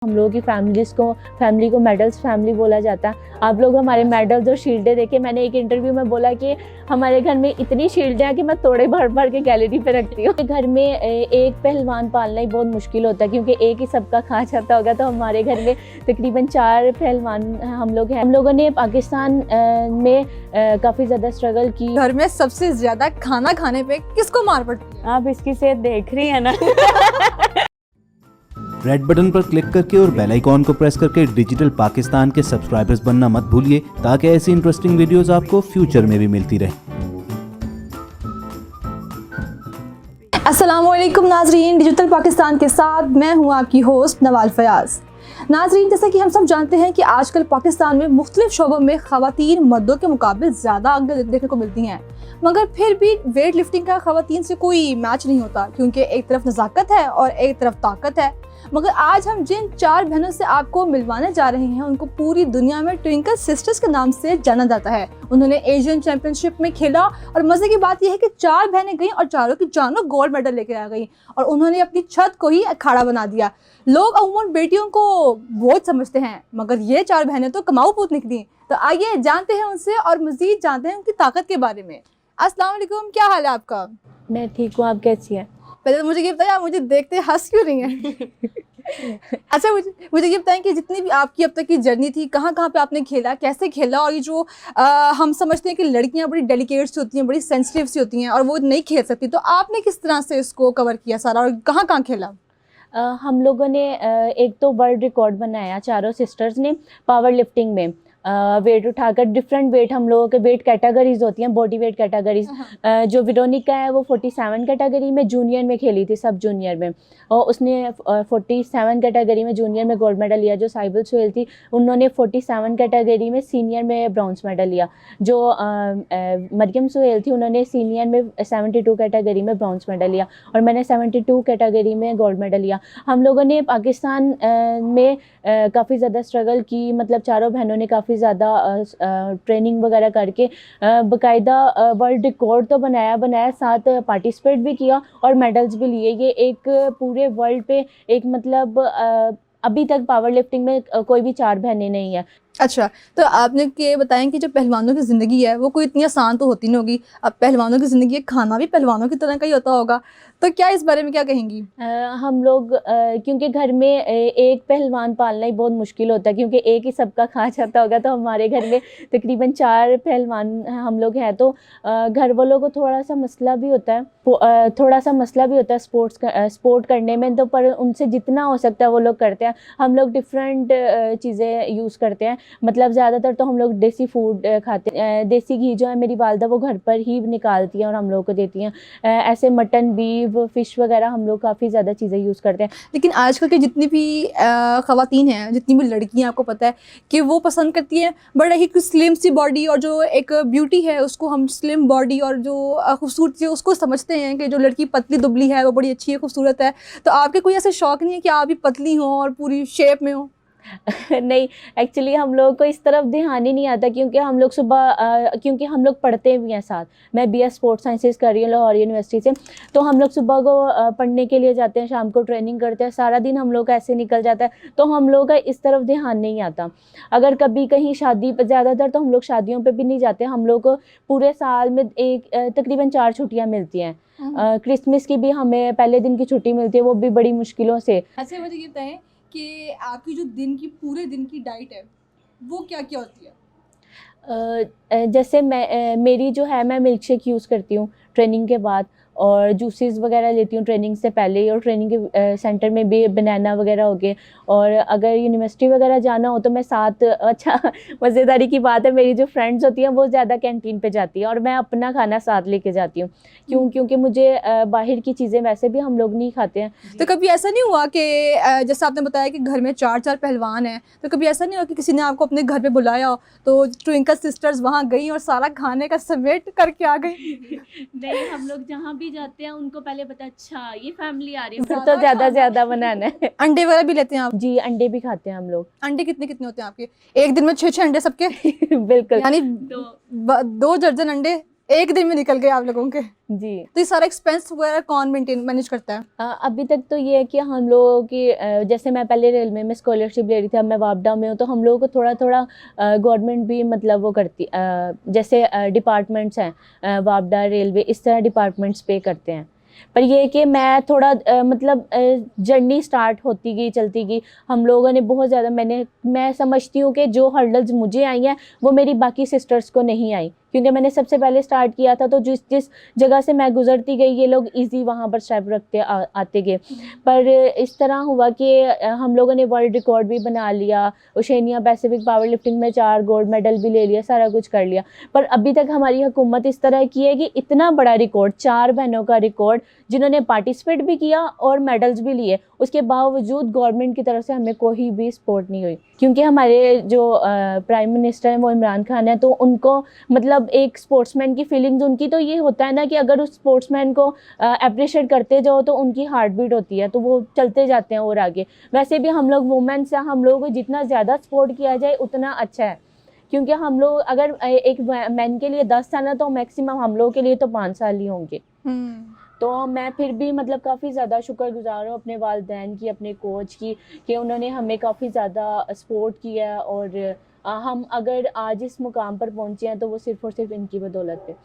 हम लोगों की फैमिली को मेडल्स फैमिली बोला जाता है। आप लोग हमारे मेडल्स और शील्डें देखे। मैंने एक इंटरव्यू में बोला कि हमारे घर में इतनी शील्डें हैं कि मैं तोड़े भर भर के गैलरी पे रखती हूँ। घर में एक पहलवान पालना ही बहुत मुश्किल होता है क्योंकि एक ही सबका खा जाता होगा। तो हमारे घर में तकरीबन 4 पहलवान हम लोग हैं। हम लोगों ने पाकिस्तान में काफ़ी ज़्यादा स्ट्रगल की। घर में सबसे ज़्यादा खाना खाने पे किसको मार पड़ती है? आप इसकी सेहत देख रही है ना। रेड बटन पर क्लिक करके और बेल आइकॉन को प्रेस करके डिजिटल पाकिस्तान के सब्सक्राइबर्स बनना मत भूलिए ताकि ऐसी इंटरेस्टिंग वीडियोस आपको फ्यूचर में भी मिलती रहे। अस्सलाम वालेकुम नाजरीन, डिजिटल पाकिस्तान के साथ मैं हूं आपकी होस्ट नवाल फयाज। नाजरीन, जैसा कि हम सब जानते हैं कि आजकल पाकिस्तान में मुख्तलिफ शोबों में ख़वातीन मर्दों के मुकाबले ज़्यादा आगे देखने को मिलती हैं, मगर फिर भी वेट लिफ्टिंग का ख़वातीन से कोई मैच नहीं होता क्योंकि एक तरफ नज़ाकत है और एक तरफ ताकत है। मगर आज हम जिन 4 बहनों से आपको मिलवाने जा रहे हैं उनको पूरी दुनिया में ट्विंकल सिस्टर्स के नाम से जाना जाता है। उन्होंने एशियन चैंपियनशिप में खेला और मज़े की बात यह है कि 4 बहनें गईं और चारों की जानों गोल्ड मेडल लेकर आ गई और उन्होंने अपनी छत को ही अखाड़ा बना दिया। लोग अमूमन बेटियों को बोझ समझते हैं मगर ये 4 बहनें तो कमाऊ पूत निकली। तो आइए जानते हैं उनसे और मज़ीद जानते हैं उनकी ताकत के बारे में। अस्सलाम वालेकुम, क्या हाल है आपका? मैं ठीक हूँ, आप कैसी हैं? पहले तो मुझे ये बताइए, आप मुझे देखते हंस क्यों रही हैं? अच्छा, मुझे ये बताएं कि जितनी भी आपकी अब तक की जर्नी थी, कहाँ कहाँ पे आपने खेला, कैसे खेला, और ये जो हम समझते हैं कि लड़कियाँ बड़ी डेलिकेट सी होती हैं, बड़ी सेंसिटिव सी होती हैं और वो नहीं खेल सकती, तो आपने किस तरह से इसको कवर किया सारा और कहाँ कहाँ खेला? हम लोगों ने एक तो वर्ल्ड रिकॉर्ड बनाया चारों सिस्टर्स ने पावर लिफ्टिंग में। वेट उठाकर डिफरेंट वेट, हम लोगों के वेट कैटेगरीज होती हैं, बॉडी वेट कैटेगरीज। जो वेरोनिका है वो 47 कैटेगरी में जूनियर में खेली थी, सब जूनियर में, और उसने 47 कैटेगरी में जूनियर में गोल्ड मेडल लिया। जो साइबल सुहेल थी उन्होंने 47 कैटेगरी में सीनियर में ब्रॉन्ज मेडल लिया। जो मरियम सुहेल थी उन्होंने सीनियर में 72 कैटेगरी में ब्रॉन्ज मेडल लिया और मैंने 72 कैटेगरी में गोल्ड मेडल लिया। हम लोगों ने पाकिस्तान में काफ़ी ज़्यादा स्ट्रगल की, मतलब चारों बहनों ने काफ़ी ज़्यादा ट्रेनिंग वगैरह करके बाकायदा वर्ल्ड रिकॉर्ड तो बनाया, साथ पार्टिसिपेट भी किया और मेडल्स भी लिए। ये एक पूरे वर्ल्ड पे एक मतलब अभी तक पावर लिफ्टिंग में कोई भी 4 बहनें नहीं है। अच्छा, तो आपने ये बताएं कि जो पहलवानों की ज़िंदगी है वो कोई इतनी आसान तो होती नहीं होगी। अब पहलवानों की ज़िंदगी है, खाना भी पहलवानों की तरह का ही होता होगा, तो क्या इस बारे में क्या कहेंगी? हम लोग क्योंकि घर में एक पहलवान पालना ही बहुत मुश्किल होता है क्योंकि एक ही सबका खा जाता होगा। तो हमारे घर में तकरीबन 4 पहलवान हम लोग हैं, तो घर वालों को थोड़ा सा मसला भी होता है स्पोर्ट करने में, तो पर उनसे जितना हो सकता है वो लोग करते हैं। हम लोग डिफरेंट चीज़ें यूज़ करते हैं, मतलब ज़्यादातर तो हम लोग देसी फूड खाते हैं। देसी घी जो है मेरी वालदा वो घर पर ही निकालती हैं और हम लोग को देती हैं। ऐसे मटन, बीफ, फ़िश वगैरह हम लोग काफ़ी ज़्यादा चीज़ें यूज़ करते हैं। लेकिन आजकल की जितनी भी ख़वातीन हैं, जितनी भी लड़कियां, आपको पता है कि वो पसंद करती हैं बड़ा ही स्लिम सी बॉडी, और जो एक ब्यूटी है उसको हम स्लिम बॉडी और जो खूबसूरती है उसको समझते हैं कि जो लड़की पतली दुबली है वो बड़ी अच्छी है, खूबसूरत है। तो आपके कोई ऐसे शौक़ नहीं है कि आप भी पतली हों और पूरी शेप में हो? नहीं, एक्चुअली हम लोगों को इस तरफ ध्यान ही नहीं आता क्योंकि हम लोग क्योंकि हम लोग पढ़ते भी हैं साथ। मैं BS स्पोर्ट्स साइंसेस कर रही हूँ लाहौर यूनिवर्सिटी से, तो हम लोग सुबह को पढ़ने के लिए जाते हैं, शाम को ट्रेनिंग करते हैं, सारा दिन हम लोग का ऐसे निकल जाता है, तो हम लोग का इस तरफ ध्यान नहीं आता। अगर कभी कहीं शादी, ज़्यादातर तो हम लोग शादियों पर भी नहीं जाते। हम लोग को पूरे साल में तकरीबन 4 छुट्टियाँ मिलती हैं। क्रिसमस की भी हमें पहले दिन की छुट्टी मिलती है, वो भी बड़ी मुश्किलों से। अच्छा, मुझे ये बताएं कि आपकी जो पूरे दिन की डाइट है वो क्या क्या होती है? जैसे मेरी जो है, मैं मिल्क शेक यूज़ करती हूँ ट्रेनिंग के बाद, और जूसेस वगैरह लेती हूँ ट्रेनिंग से पहले, और ट्रेनिंग के सेंटर में भी बनाना वगैरह हो गए। और अगर यूनिवर्सिटी वगैरह जाना हो तो मैं साथ, अच्छा मज़ेदारी की बात है, मेरी जो फ्रेंड्स होती हैं वो ज़्यादा कैंटीन पे जाती है और मैं अपना खाना साथ लेके जाती हूँ। क्योंकि मुझे बाहर की चीज़ें वैसे भी हम लोग नहीं खाते हैं। तो कभी ऐसा नहीं हुआ कि जैसे आपने बताया कि घर में 4 पहलवान हैं, तो कभी ऐसा नहीं हुआ कि किसी ने आपको अपने घर पे बुलाया हो तो ट्विंकल सिस्टर्स वहाँ गई और सारा खाने का समेट करके आ गई? नहीं, हम लोग जहाँ भी जाते हैं उनको पहले पता, अच्छा ये फैमिली आ रही है, फिर तो ज़्यादा बनाना है। अंडे वगैरह भी लेते हैं आप? जी, अंडे भी खाते हैं हम लोग। अंडे कितने कितने होते हैं आपके? एक दिन में 6 अंडे सबके? बिल्कुल, यानी 2 दर्जन अंडे एक दिन में निकल गए आप लोगों के। जी। तो ये सारा एक्सपेंस वगैरह कौन मैनेज करता है? अभी तक तो ये है कि हम लोगों की जैसे मैं पहले रेलवे में स्कॉलरशिप ले रही थी, अब मैं वापडा में हूँ, तो हम लोगों को थोड़ा थोड़ा गवर्नमेंट भी मतलब वो करती जैसे डिपार्टमेंट्स हैं वापडा रेलवे, इस तरह डिपार्टमेंट्स पे करते हैं। पर ये है कि मैं थोड़ा मतलब जर्नी स्टार्ट होती गई चलती गई, हम लोगों ने बहुत ज़्यादा मैं समझती हूँ कि जो हर्डल्स मुझे आई हैं वो मेरी बाकी सिस्टर्स को नहीं आई, क्योंकि मैंने सबसे पहले स्टार्ट किया था। तो जिस जगह से मैं गुजरती गई ये लोग इजी वहाँ पर स्टेप रखते आते गए। पर इस तरह हुआ कि हम लोगों ने वर्ल्ड रिकॉर्ड भी बना लिया, ओशेनिया पैसिफिक पावर लिफ्टिंग में 4 गोल्ड मेडल भी ले लिया, सारा कुछ कर लिया। पर अभी तक हमारी हुकूमत इस तरह की है कि इतना बड़ा रिकॉर्ड, 4 बहनों का रिकॉर्ड जिन्होंने पार्टिसिपेट भी किया और मेडल्स भी लिए, उसके बावजूद गवर्नमेंट की तरफ से हमें कोई भी सपोर्ट नहीं हुई। क्योंकि हमारे जो प्राइम मिनिस्टर हैं वो इमरान खान है, तो उनको मतलब एक स्पोर्ट्समैन की फीलिंग्स उनकी तो ये होता है ना कि अगर उस स्पोर्ट्समैन को अप्रिशिएट करते जाओ तो उनकी हार्ट बीट होती है, तो वो चलते जाते हैं और आगे। वैसे भी हम लोग वुमेन्स हैं, हम लोगों को जितना ज़्यादा सपोर्ट किया जाए उतना अच्छा है, क्योंकि हम लोग अगर एक मैन के लिए 10 साल है तो मैक्सिमम हम लोगों के लिए तो 5 साल ही होंगे। तो मैं फिर भी मतलब काफ़ी ज़्यादा शुक्रगुजार हूँ अपने वालिदैन की, अपने कोच की, कि उन्होंने हमें काफ़ी ज़्यादा सपोर्ट किया है। और हम अगर आज इस मुकाम पर पहुँचे हैं तो वो सिर्फ़ और सिर्फ इनकी बदौलत है।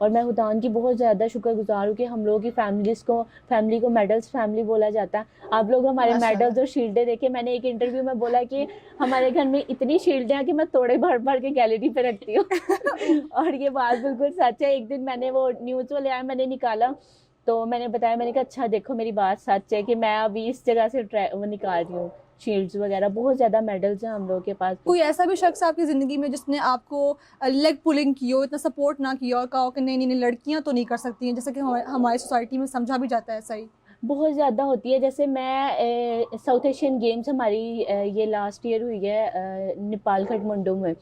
और मैं खुदान की बहुत ज़्यादा शुक्रगुजार हूँ कि हम लोगों की फैमिली को मेडल्स फैमिली बोला जाता है। आप लोग हमारे मेडल्स और शील्डें देखे, मैंने एक इंटरव्यू में बोला कि हमारे घर में इतनी शील्डें हैं कि मैं तोड़े भर भर के गैलरी पे रखती हूँ और ये बात बिल्कुल सच है। एक दिन मैंने वो न्यूज़ वाले आए, मैंने निकाला तो मैंने बताया, मैंने कहा अच्छा देखो मेरी बात सच है कि मैं अभी इस जगह से वो निकाल रही हूँ शील्ड्स वगैरह, बहुत ज़्यादा मेडल्स हैं हम लोगों के पास। कोई ऐसा भी शख्स आपकी ज़िंदगी में जिसने आपको लेग पुलिंग की हो, इतना सपोर्ट ना किया और कहा हो कि नहीं नहीं लड़कियां तो नहीं कर सकती हैं, जैसा कि हमारी सोसाइटी में समझा भी जाता है ऐसा ही? बहुत ज़्यादा होती है। जैसे मैं साउथ एशियन गेम्स हमारी ये लास्ट ईयर हुई है नेपाल काठमांडू में,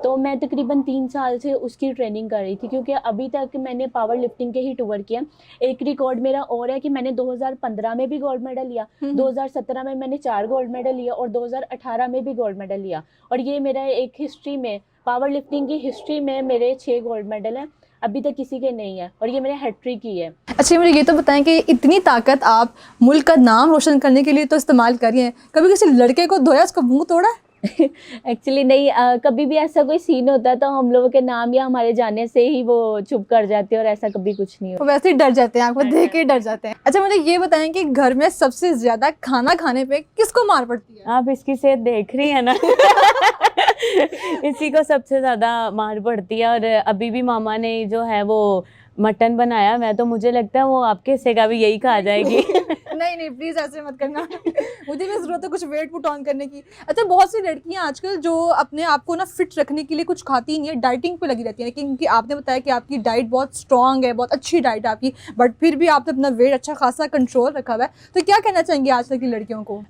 तो मैं तकरीबन 3 साल से उसकी ट्रेनिंग कर रही थी, क्योंकि अभी तक मैंने पावर लिफ्टिंग के ही टूर किया। एक रिकॉर्ड मेरा और है कि मैंने 2015 में भी गोल्ड मेडल लिया, 2017 में मैंने 4 गोल्ड मेडल लिया और 2018 में भी गोल्ड मेडल लिया। और ये मेरा एक हिस्ट्री में, पावर लिफ्टिंग की हिस्ट्री में मेरे 6 गोल्ड मेडल हैं, अभी तक किसी के नहीं है, और ये मेरे हैट्रिक की है। अच्छा मुझे ये तो बताएं कि इतनी ताकत आप मुल्क का नाम रोशन करने के लिए तो इस्तेमाल करी है, कभी किसी लड़के को धोया, उसका मुंह तोड़ा है? एक्चुअली नहीं, कभी भी ऐसा कोई सीन होता है तो हम लोगों के नाम या हमारे जाने से ही वो चुप कर जाते हैं, और ऐसा कभी कुछ नहीं वो होता। वैसे ही डर जाते हैं, आपको देख के डर जाते हैं। अच्छा मुझे ये बताएं कि घर में सबसे ज्यादा खाना खाने पे किसको मार पड़ती है? आप इसकी सेहत देख रही है ना इसी को सबसे ज्यादा मार पड़ती है। और अभी भी मामा ने जो है वो मटन बनाया, मैं तो मुझे लगता है वो आपके हिस्से का भी यही खा जाएगी। नहीं नहीं प्लीज ऐसे मत करना मुझे भी जरूरत है कुछ वेट पुट ऑन करने की। अच्छा बहुत सी लड़कियां आजकल जो अपने आप को ना फिट रखने के लिए कुछ खाती नहीं है, डाइटिंग पे लगी रहती है, लेकिन क्योंकि आपने बताया कि आपकी डाइट बहुत स्ट्रांग है, बहुत अच्छी डाइट है आपकी, बट फिर भी आपने अपना वेट अच्छा खासा कंट्रोल रखा हुआ है, तो क्या कहना चाहेंगे आजकल की लड़कियों को?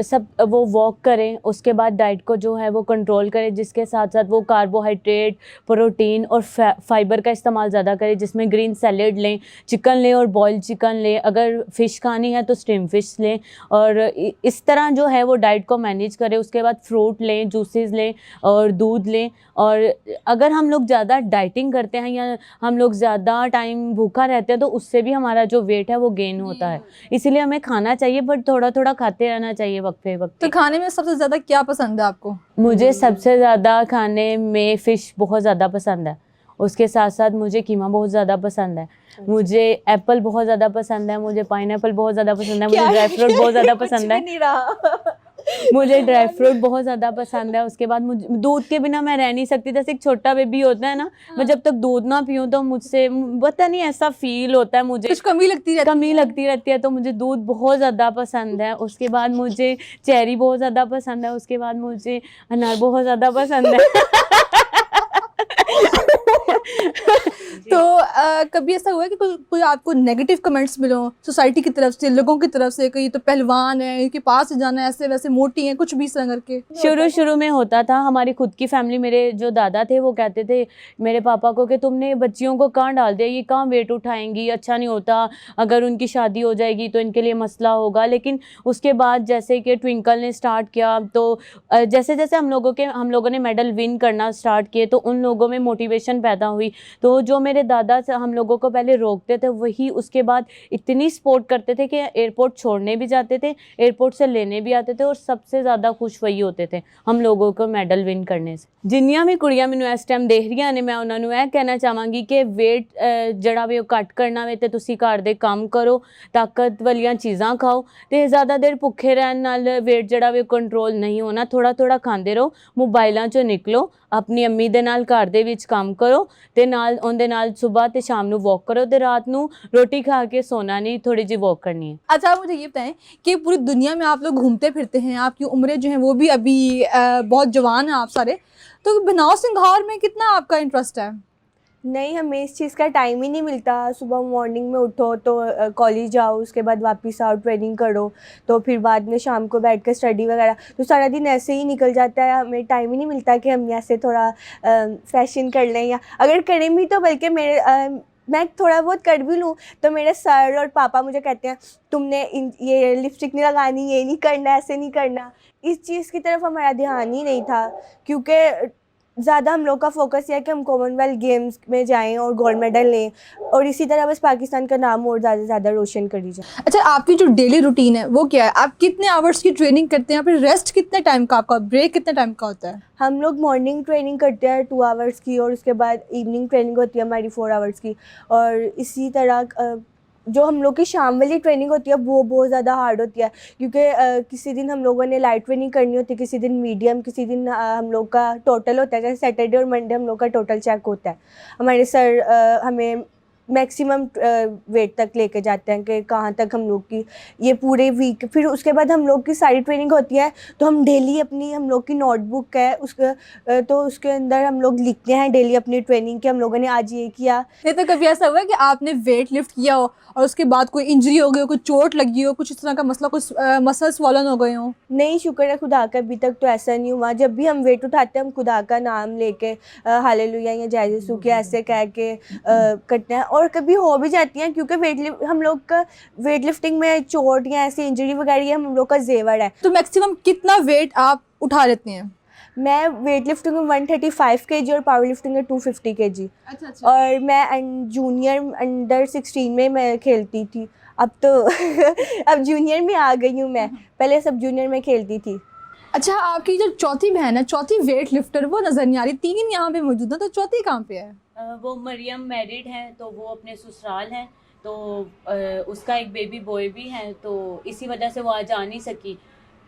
सब वो वॉक करें, उसके बाद डाइट को जो है वो कंट्रोल करें, जिसके साथ साथ वो कार्बोहाइड्रेट, प्रोटीन और फाइबर का इस्तेमाल ज़्यादा करें, जिसमें ग्रीन सैलेड लें, चिकन लें और बॉइल्ड चिकन लें, अगर फ़िश खानी है तो स्टीम फिश लें, और इस तरह जो है वो डाइट को मैनेज करें। उसके बाद फ्रूट लें, जूसेस लें और दूध लें। और अगर हम लोग ज़्यादा डाइटिंग करते हैं या हम लोग ज़्यादा टाइम भूखा रहते हैं तो उससे भी हमारा जो वेट है वो गेन होता है, इसीलिए हमें खाना चाहिए, बट थोड़ा थोड़ा खाते रहना चाहिए वक्फे वक्फे। तो खाने में सबसे ज़्यादा क्या पसंद है आपको? मुझे सबसे ज़्यादा खाने में फ़िश बहुत ज़्यादा पसंद है, उसके साथ साथ मुझे कीमा बहुत ज़्यादा पसंद है, मुझे एप्पल बहुत ज़्यादा पसंद है, मुझे पाइनएप्पल बहुत ज़्यादा पसंद है, मुझे ड्राई फ्रूट बहुत ज़्यादा पसंद है, मुझे ड्राई फ्रूट बहुत ज़्यादा पसंद है। उसके बाद मुझे दूध के बिना मैं रह नहीं सकती। जैसे एक छोटा बेबी होता है ना, मैं जब तक दूध ना पीऊँ तो मुझसे पता नहीं ऐसा फील होता है, मुझे कुछ कमी लगती रहती है, तो मुझे दूध बहुत ज़्यादा पसंद है। उसके बाद मुझे चेरी बहुत ज़्यादा पसंद है, उसके बाद मुझे अनार बहुत ज़्यादा पसंद है। तो कभी ऐसा हुआ है कि कोई आपको नेगेटिव कमेंट्स मिलो सोसाइटी की तरफ से, लोगों की तरफ से, कि ये तो पहलवान है, इनके पास से जाना, ऐसे वैसे मोटी है, कुछ भी इस तरह करके? शुरू में होता था। हमारी खुद की फैमिली, मेरे जो दादा थे वो कहते थे मेरे पापा को कि तुमने बच्चियों को कहाँ डाल दिया, ये कहाँ वेट उठाएंगी, अच्छा नहीं होता, अगर उनकी शादी हो जाएगी तो इनके लिए मसला होगा। लेकिन उसके बाद जैसे कि ट्विंकल ने स्टार्ट किया, तो जैसे जैसे हम लोगों ने मेडल विन करना स्टार्ट किए तो उन लोगों में मोटिवेशन पैदा हुई। तो जो मेरे हमारे दादा से हम लोगों को पहले रोकते थे, वही उसके बाद इतनी सपोर्ट करते थे कि एयरपोर्ट छोड़ने भी जाते थे, एयरपोर्ट से लेने भी आते थे, और सबसे ज़्यादा खुश वही होते थे हम लोगों को मेडल विन करने से। जिन्नियां भी कुड़ियां मैनू इस टाइम देख रही ने, मैं उन्होंने यह कहना चाहांगी कि वेट जड़ा वे घट करना वे तो तुसी घर दे काम करो, ताकत वालियां चीज़ां खाओ, तो ज़्यादा देर भुखे रहन नाल वेट जड़ा वे कंट्रोल नहीं होना। थोड़ा थोड़ा खांदे रहो, मोबाइलों चों निकलो, अपनी अम्मी दे नाल घर दे विच काम करो, ते नाल उहदे नाल सुबह ते शाम नू वॉक करो, ते रात नू रोटी खा के सोना नहीं, थोड़ी जी वॉक करनी है। अच्छा, आप मुझे ये बताएं कि पूरी दुनिया में आप लोग घूमते फिरते हैं, आपकी उम्रें जो हैं वो भी अभी बहुत जवान हैं आप सारे, तो बनाव सिंघार में कितना आपका इंटरेस्ट है? नहीं, हमें इस चीज़ का टाइम ही नहीं मिलता। सुबह मॉर्निंग में उठो तो कॉलेज जाओ, उसके बाद वापस आओ, ट्रेनिंग करो, तो फिर बाद में शाम को बैठ कर स्टडी वगैरह, तो सारा दिन ऐसे ही निकल जाता है। हमें टाइम ही नहीं मिलता कि हम ऐसे थोड़ा फैशन कर लें, या अगर करें भी तो बल्कि मैं थोड़ा बहुत कर भी लूँ तो मेरे सर और पापा मुझे कहते हैं तुमने ये लिपस्टिक नहीं लगानी, ये नहीं करना, ऐसे नहीं करना। इस चीज़ की तरफ हमारा ध्यान ही नहीं था, क्योंकि ज़्यादा हम लोग का फोकस यह है कि हम कॉमनवेल्थ गेम्स में जाएं और गोल्ड मेडल लें, और इसी तरह बस पाकिस्तान का नाम और ज़्यादा से ज़्यादा रोशन करी जाए। अच्छा, आपकी जो डेली रूटीन है वो क्या है? आप कितने आवर्स की ट्रेनिंग करते हैं, फिर रेस्ट कितने टाइम का, आपका ब्रेक कितने टाइम का होता है? हम लोग मॉर्निंग ट्रेनिंग करते हैं 2 आवर्स की, और उसके बाद इवनिंग ट्रेनिंग होती है हमारी 4 आवर्स की, और इसी तरह जो हम लोग की शाम वाली ट्रेनिंग होती है वो बहुत ज़्यादा हार्ड होती है, क्योंकि किसी दिन हम लोगों ने लाइट ट्रेनिंग करनी होती है, किसी दिन मीडियम, किसी दिन हम लोग का टोटल होता है। जैसे सैटरडे और मंडे हम लोग का टोटल चेक होता है। हमारे सर हमें मैक्सिमम वेट तक लेके जाते हैं कि कहाँ तक हम लोग की ये पूरे वीक। फिर उसके बाद हम लोग की सारी ट्रेनिंग होती है, तो हम डेली अपनी, हम लोग की नोटबुक है तो उसके अंदर हम लोग लिखते हैं डेली अपनी ट्रेनिंग कि हम लोगों ने आज ये किया। नहीं तो कभी ऐसा हुआ है कि आपने वेट लिफ्ट किया हो और उसके बाद कोई इंजरी हो गई हो, कोई चोट लगी हो, कुछ इस तरह का मसला, कुछ मसल स्वॉलन हो गए हो? नहीं, शुक्र है खुदा का, अभी तक तो ऐसा नहीं हुआ। जब भी हम वेट उठाते हैं हम खुदा का नाम लेके हालेलुया या जय यीशु के ऐसे कह के करते हैं, और कभी हो भी जाती हैं, क्योंकि हम लोग का वेट लिफ्टिंग में चोट या ऐसी इंजरी वगैरह ये हम लोग का जेवर है। तो मैक्सिमम कितना वेट आप उठा लेते हैं? मैं वेट लिफ्टिंग में 135 kg और पावर लिफ्टिंग में 250 kg। अच्छा। और मैं जूनियर अंडर 16 में मैं खेलती थी, अब तो अब जूनियर में आ गई हूँ मैं, पहले सब जूनियर में खेलती थी। अच्छा, आपकी जो चौथी बहन है, चौथी वेट लिफ्टर, वो नजर नहीं आ रही। 3 यहाँ पे मौजूद है, तो चौथी कहाँ पे है? वो मरियम मैरिड है, तो वो अपने ससुराल है, तो उसका एक बेबी बॉय भी है, तो इसी वजह से वो आज आ नहीं सकी।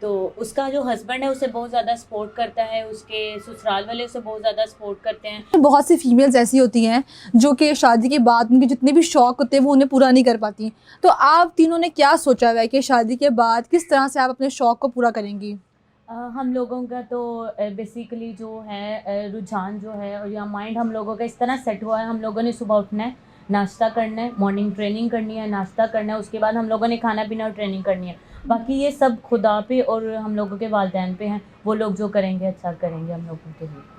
तो उसका जो हस्बैंड है उसे बहुत ज़्यादा सपोर्ट करता है, उसके ससुराल वाले उसे बहुत ज़्यादा सपोर्ट करते हैं। बहुत सी फीमेल्स ऐसी होती हैं जो कि शादी के बाद उनके जितने भी शौक होते हैं वो उन्हें पूरा नहीं कर पाती। तो आप तीनों ने क्या सोचा हुआ है कि शादी के बाद किस तरह से आप अपने शौक को पूरा करेंगी? हम लोगों का तो बेसिकली जो है रुझान जो है और या माइंड हम लोगों का इस तरह सेट हुआ है, हम लोगों ने सुबह उठना है, नाश्ता करना है, मॉर्निंग ट्रेनिंग करनी है, नाश्ता करना है, उसके बाद हम लोगों ने खाना पीना और ट्रेनिंग करनी है। बाकी ये सब खुदा पे और हम लोगों के वालिदैन पे हैं, वो लोग जो करेंगे अच्छा करेंगे हम लोगों के लिए।